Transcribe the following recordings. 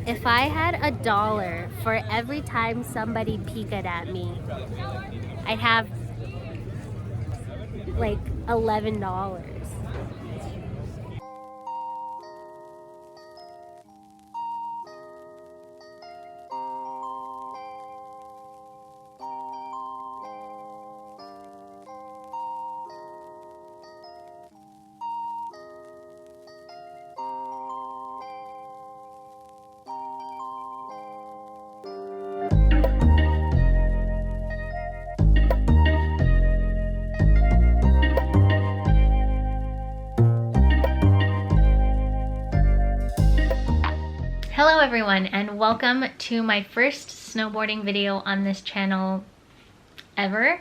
If I had $1 for every time somebody peeked at me, I'd have like $11. Hello everyone, and welcome to my first snowboarding video on this channel ever.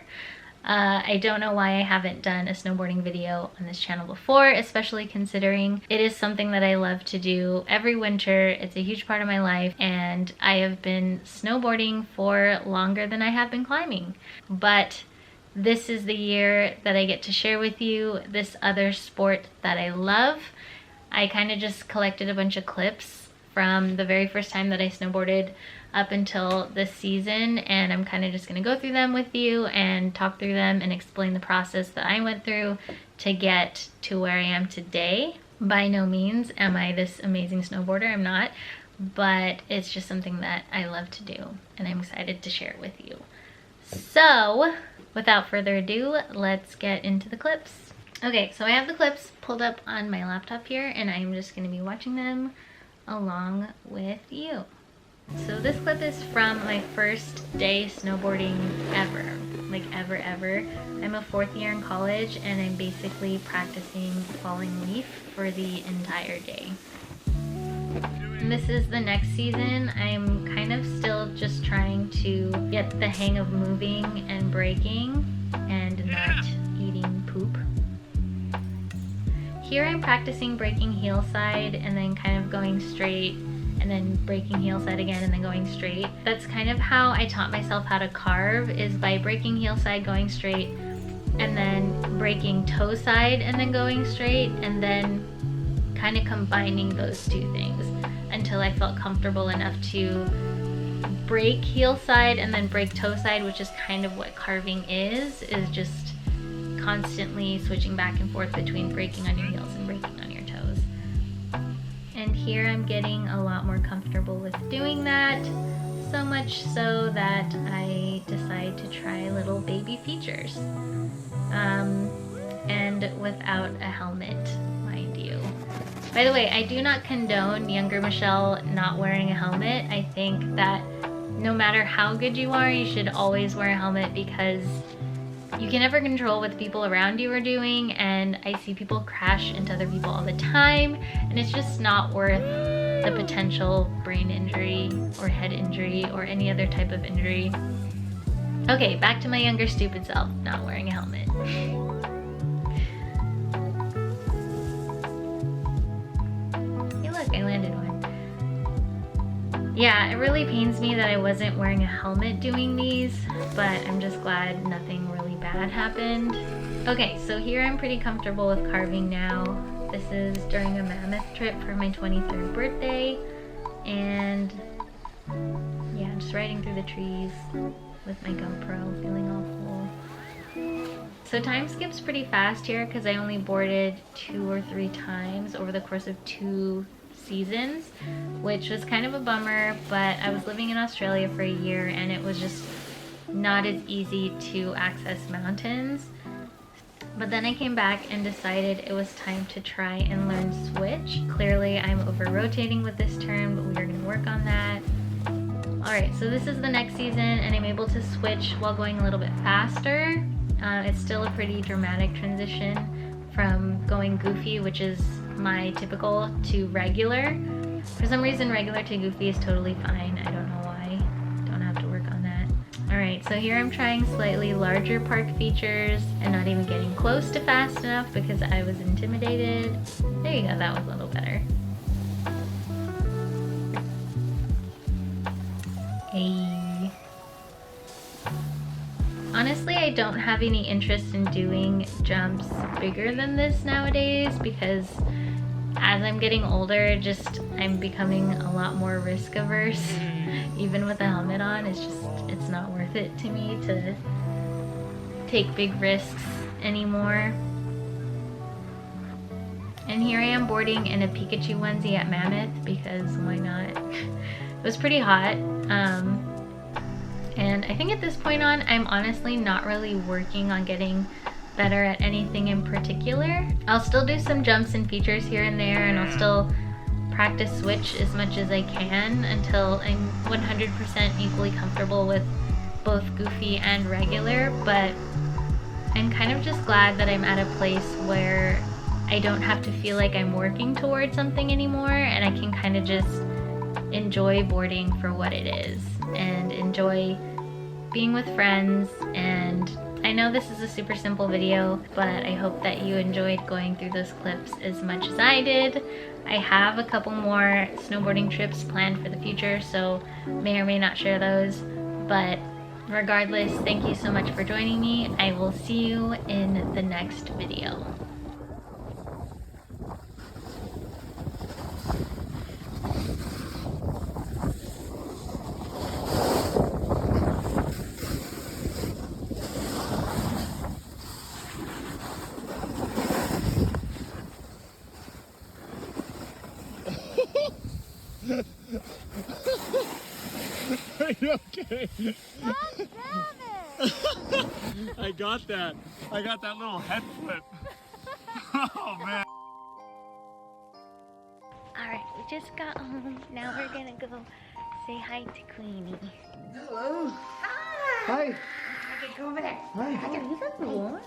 I don't know why I haven't done a snowboarding video on this channel before, especially considering it is something that I love to do every winter. It's a huge part of my life, and I have been snowboarding for longer than I have been climbing. But this is the year that I get to share with you this other sport that I love. I kind of just collected a bunch of clips from the very first time that I snowboarded up until this season, and I'm kind of just going to go through them with you and talk through them and explain the process that I went through to get to where I am today. By no means am I this amazing snowboarder, I'm not, but it's just something that I love to do and I'm excited to share it with you. So without further ado, let's get into the clips. Okay, so I have the clips pulled up on my laptop here, and I'm just going to be watching them along with you. So this clip is from my first day snowboarding ever, like ever. I'm a 4th year in college, and I'm basically practicing falling leaf for the entire day. And this is the next season. I'm kind of still just trying to get the hang of moving and braking and not eating poop. Here I'm practicing braking heel side and then kind of going straight, and then braking heel side again and then going straight. That's kind of how I taught myself how to carve, is by braking heel side, going straight, and then braking toe side and then going straight, and then kind of combining those two things until I felt comfortable enough to brake heel side and then brake toe side, which is kind of what carving is just constantly switching back and forth between braking on your heels and braking on your toes. And here I'm getting a lot more comfortable with doing that, so much so that I decide to try little baby features. And without a helmet, mind you. By the way, I do not condone younger Michelle not wearing a helmet. I think that no matter how good you are, you should always wear a helmet, because you can never control what the people around you are doing, and I see people crash into other people all the time, and it's just not worth the potential brain injury or head injury or any other type of injury. Okay, back to my younger stupid self not wearing a helmet. Hey look, I landed one. Yeah, it really pains me that I wasn't wearing a helmet doing these, but I'm just glad nothing really bad happened. Okay, so here I'm pretty comfortable with carving now. This is during a mammoth trip for my 23rd birthday, and yeah, I'm just riding through the trees with my GoPro, feeling all full. So time skips pretty fast here because I only boarded 2 or 3 times over the course of 2 seasons, which was kind of a bummer, but I was living in Australia for a year and it was just not as easy to access mountains. But then I came back and decided it was time to try and learn switch. Clearly I'm over-rotating with this term, but we are going to work on that. Alright, so this is the next season and I'm able to switch while going a little bit faster. It's still a pretty dramatic transition from going goofy, which is my typical, to regular. For some reason regular to goofy is totally fine. I don't know why. Don't have to work on that. Alright, so here I'm trying slightly larger park features and not even getting close to fast enough because I was intimidated. There you go, that was a little better. Hey. Honestly, I don't have any interest in doing jumps bigger than this nowadays because as I'm getting older, just I'm becoming a lot more risk averse. Even with a helmet on, it's not worth it to me to take big risks anymore. And here I am boarding in a Pikachu onesie at Mammoth because why not? It was pretty hot. And I think at this point on, I'm honestly not really working on getting better at anything in particular. I'll still do some jumps and features here and there, and I'll still practice switch as much as I can until I'm 100% equally comfortable with both goofy and regular, but I'm kind of just glad that I'm at a place where I don't have to feel like I'm working towards something anymore, and I can kind of just enjoy boarding for what it is and enjoy being with friends. And I know this is a super simple video, but I hope that you enjoyed going through those clips as much as I did. I have a couple more snowboarding trips planned for the future, so may or may not share those, but regardless, thank you so much for joining me. I will see you in the next video. Are you okay? God damn it! I got that. I got that little head flip. Oh man. Alright, we just got home. Now we're gonna go say hi to Queenie. Hello. Hi! Hi. Okay, go over there. Hi. He's warm.